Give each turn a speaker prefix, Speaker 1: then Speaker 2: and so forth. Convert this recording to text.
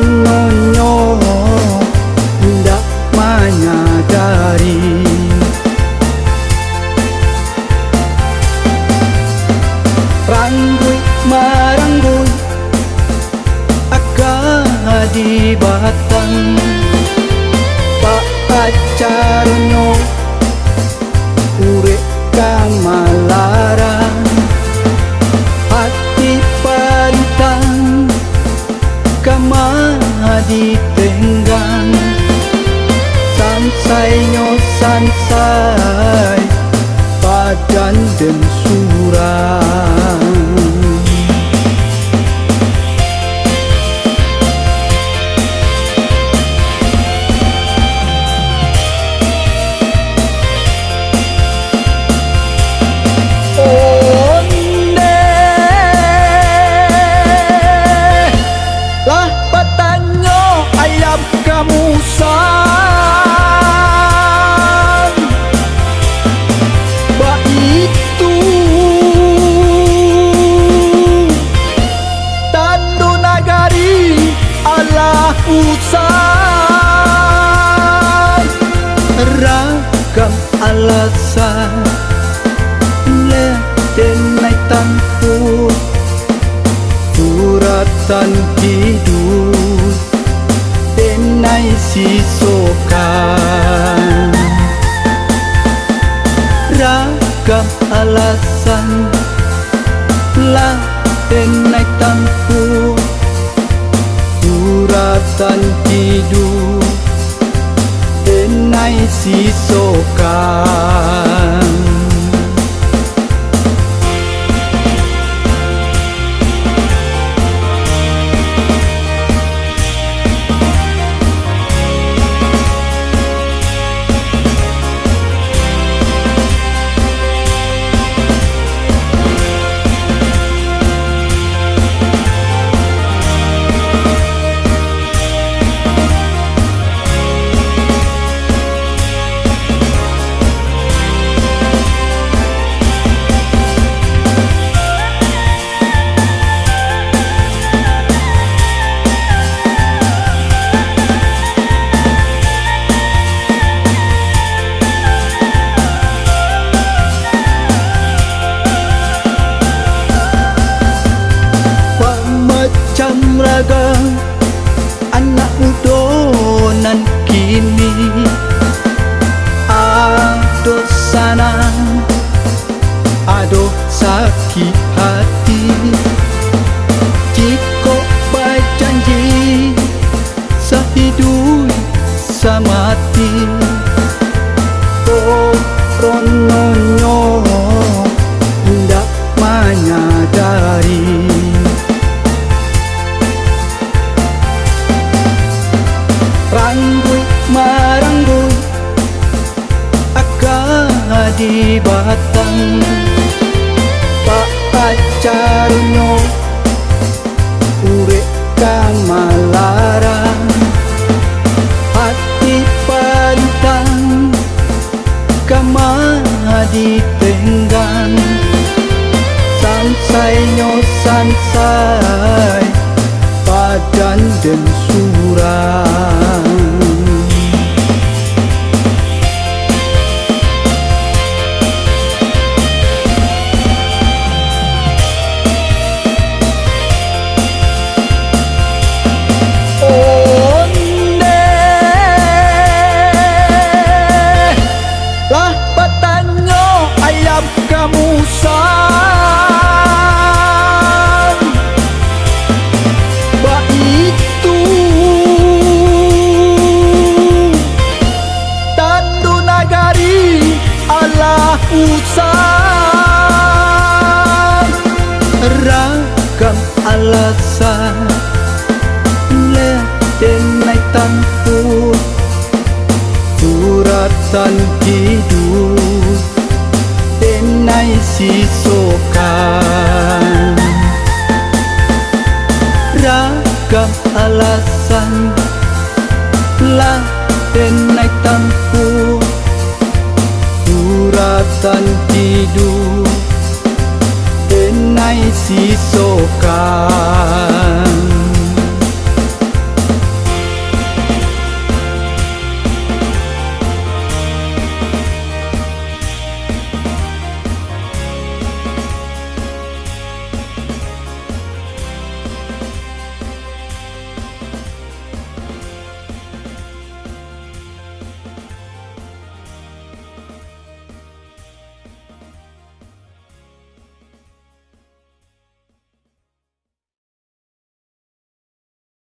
Speaker 1: rononyo hendak menyadari ranggui maranggui akan di batang Pak Acarno urek kamalarang hati pantang kamadi tenggang sansai nyo sansai padan dan surang usai ragam alasan ledenai tampur suratan hidup denai sisokan ragam alasan ledenai tampur suratan hidup denai sisokan anak udonan kini ado sana ado sakit hati jika berjanji sehidup semati oh rononyo hendak menyadari ranggui maranggui akan di batang Pak Acarno urek kamalarang hati pantang kamadi tenggang sansai nyo sansai padan dan surang usai ragam alasan ledenai tampur suratan hidup denai sisokan ragam alasan ledenai tampur suratan hidup denai sisokan